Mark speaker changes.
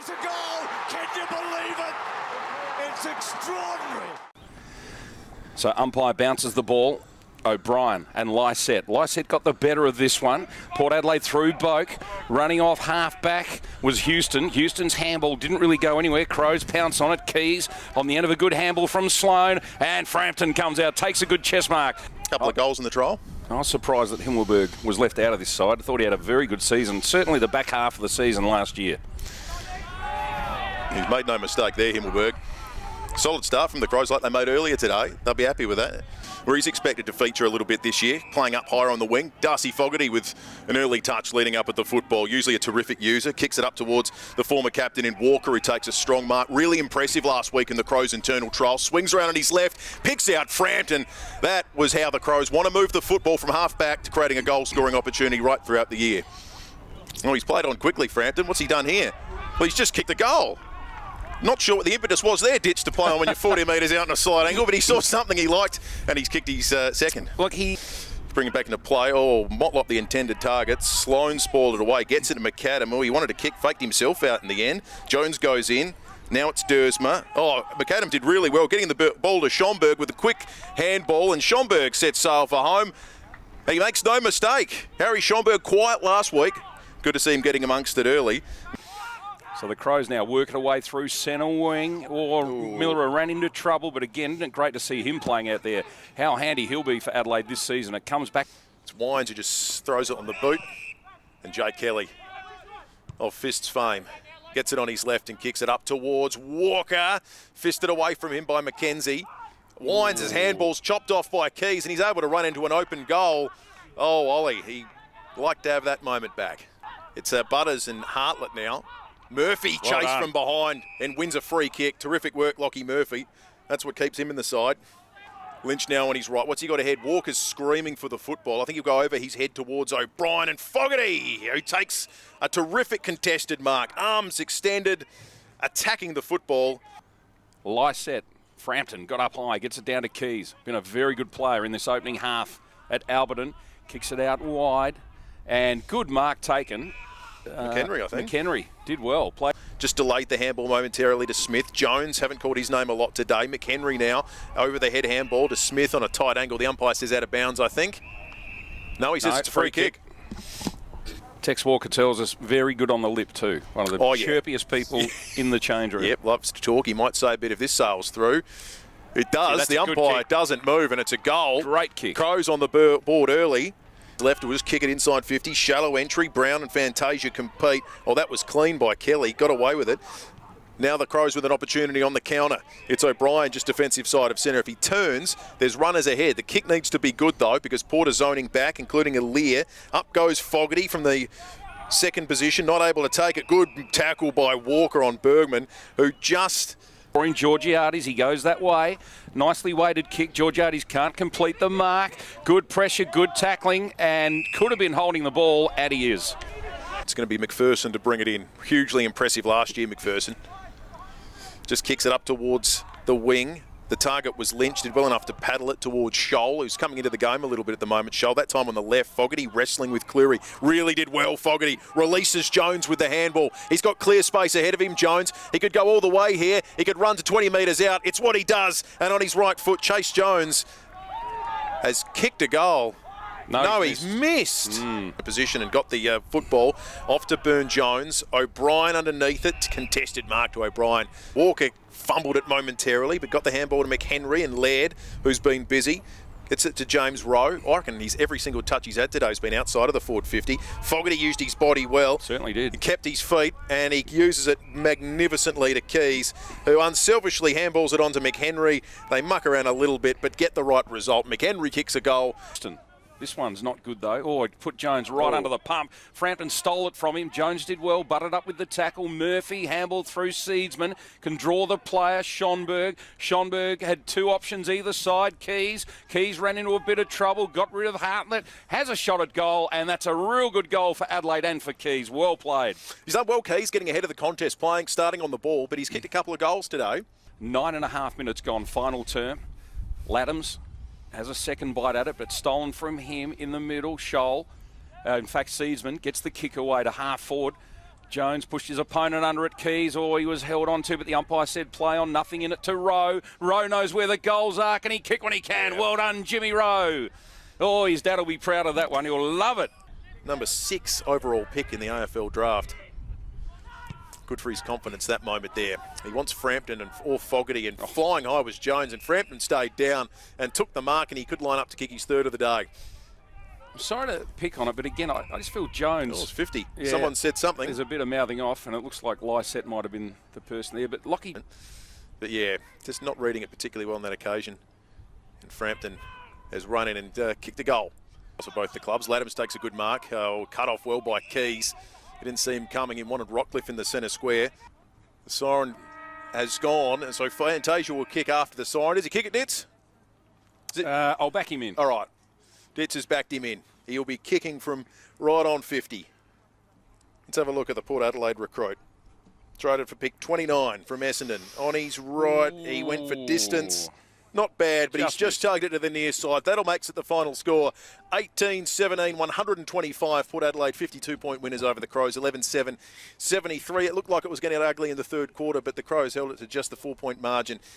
Speaker 1: It's a goal! Can you believe it? It's extraordinary.
Speaker 2: So umpire bounces the ball. O'Brien and Lysette. Lysette got the better of this one. Port Adelaide through Boak. Running off half back was Houston. Houston's handball didn't really go anywhere. Crows pounce on it. Keys on the end of a good handball from Sloane. And Frampton comes out, takes a good chest mark.
Speaker 3: Couple of goals in the trial.
Speaker 2: I was surprised that Himmelberg was left out of this side. I thought he had a very good season. Certainly the back half of the season last year.
Speaker 3: He's made no mistake there, Himmelberg. Solid start from the Crows like they made earlier today. They'll be happy with that. Where he's expected to feature a little bit this year, playing up higher on the wing. Darcy Fogarty with an early touch leading up at the football. Usually a terrific user. Kicks it up towards the former captain in Walker, who takes a strong mark. Really impressive last week in the Crows' internal trial. Swings around on his left, picks out Frampton. That was how the Crows want to move the football from half back to creating a goal-scoring opportunity right throughout the year. Oh, he's played on quickly, Frampton. What's he done here? Well, he's just kicked a goal. Not sure what the impetus was there, Ditch, to play on when you're 40 metres out in a side angle, but he saw something he liked and he's kicked his second.
Speaker 2: Look, he...
Speaker 3: Bring it back into play. Oh, Motlop the intended target. Sloane spoiled it away. Gets it to McAdam. Oh, he wanted to kick, faked himself out in the end. Jones goes in. Now it's Dersma. Oh, McAdam did really well, getting the ball to Schomburg with a quick handball, and Schomburg sets sail for home. He makes no mistake. Harry Schomburg quiet last week. Good to see him getting amongst it early.
Speaker 2: So the Crows now working away through centre wing. Miller ran into trouble, but again, great to see him playing out there. How handy he'll be for Adelaide this season. It comes back.
Speaker 3: It's Wines who just throws it on the boot. And Jay Kelly of Fists fame gets it on his left and kicks it up towards Walker. Fisted away from him by McKenzie. Wines' handball's chopped off by Keys and he's able to run into an open goal. Oh, Ollie, he'd like to have that moment back. It's Butters and Hartlett now. Murphy chased from behind and wins a free kick. Terrific work, Lockie Murphy. That's what keeps him in the side. Lynch now on his right. What's he got ahead? Walker's screaming for the football. I think he'll go over his head towards O'Brien and Fogarty, who takes a terrific contested mark. Arms extended, attacking the football.
Speaker 2: Lysette, Frampton got up high, gets it down to Keys. Been a very good player in this opening half at Albertson. Kicks it out wide. And good mark taken.
Speaker 3: McHenry, I think.
Speaker 2: McHenry did well.
Speaker 3: Just delayed the handball momentarily to Smith. Jones, haven't called his name a lot today. McHenry now over the head handball to Smith on a tight angle. The umpire says out of bounds, I think. No, he says it's a free kick.
Speaker 2: Tex Walker tells us very good on the lip too. One of the chirpiest people in the change room.
Speaker 3: Yep, loves to talk. He might say a bit if this sails through. It does. The umpire doesn't move and it's a goal.
Speaker 2: Great kick.
Speaker 3: Crows on the board early. Left will just kick it inside 50. Shallow entry. Brown and Fantasia compete. Oh, that was clean by Kelly. Got away with it. Now the Crows with an opportunity on the counter. It's O'Brien just defensive side of centre. If he turns, there's runners ahead. The kick needs to be good though because Porter's zoning back, including a Lear. Up goes Fogarty from the second position. Not able to take it. Good tackle by Walker on Bergman, who just...
Speaker 2: In Georgiades, he goes that way. Nicely weighted kick. Georgiades can't complete the mark. Good pressure, good tackling, and could have been holding the ball, and he is.
Speaker 3: It's going to be McPherson to bring it in. Hugely impressive last year, McPherson. Just kicks it up towards the wing. The target was Lynch, did well enough to paddle it towards Scholl, who's coming into the game a little bit at the moment. Scholl, that time on the left. Fogarty wrestling with Cleary. Really did well, Fogarty. Releases Jones with the handball. He's got clear space ahead of him, Jones. He could go all the way here. He could run to 20 metres out. It's what he does. And on his right foot, Chase Jones has kicked a goal. No, he's missed. Position and got the football off to Burn Jones. O'Brien underneath it. Contested mark to O'Brien. Walker fumbled it momentarily, but got the handball to McHenry and Laird, who's been busy. Gets it to James Rowe. I reckon every single touch he's had today has been outside of the forward 50. Fogarty used his body well.
Speaker 2: Certainly did.
Speaker 3: He kept his feet, and he uses it magnificently to Keys, who unselfishly handballs it onto McHenry. They muck around a little bit, but get the right result. McHenry kicks a goal.
Speaker 2: This one's not good though. Oh, it put Jones right under the pump. Frampton stole it from him. Jones did well, butted up with the tackle. Murphy handballed through Seedsman. Can draw the player, Schomburg. Schomburg had two options either side. Keys ran into a bit of trouble, got rid of Hartlett, has a shot at goal, and that's a real good goal for Adelaide and for Keys. Well played.
Speaker 3: He's done well, Keys, getting ahead of the contest, playing, starting on the ball, but he's kicked a couple of goals today.
Speaker 2: 9.5 minutes gone, final term. Laddams has a second bite at it, but stolen from him in the middle. Scholl, in fact, Seedsman gets the kick away to half forward. Jones pushed his opponent under at Keys, or he was held on to, but the umpire said play on, nothing in it to Rowe. Rowe knows where the goals are. Can he kick when he can? Well done, Jimmy Rowe. Oh, his dad will be proud of that one. He'll love it.
Speaker 3: Number 6 overall pick in the AFL draft. Good for his confidence that moment there. He wants Frampton or Fogarty, and flying high was Jones, and Frampton stayed down and took the mark, and he could line up to kick his 3rd of the day.
Speaker 2: I'm sorry to pick on it, but again, I just feel Jones.
Speaker 3: Oh, it was 50.
Speaker 2: Yeah,
Speaker 3: someone said something.
Speaker 2: There's a bit of mouthing off, and it looks like Lysette might have been the person there, but Lockie.
Speaker 3: But yeah, just not reading it particularly well on that occasion. And Frampton has run in and kicked a goal. For both the clubs. Laddams takes a good mark. Cut off well by Keys. He didn't see him coming. He wanted Rockcliffe in the centre square. The siren has gone, and so Fantasia will kick after the siren. Does he kick it, Ditz?
Speaker 2: I'll back him in.
Speaker 3: All right. Ditz has backed him in. He'll be kicking from right on 50. Let's have a look at the Port Adelaide recruit. Traded for pick 29 from Essendon. On his right, he went for distance. Not bad, but he's just targeted to the near side. That'll make it the final score. 18-17, 125. Port Adelaide 52-point winners over the Crows. 11-7, 73. It looked like it was going to get ugly in the 3rd quarter, but the Crows held it to just the 4-point margin.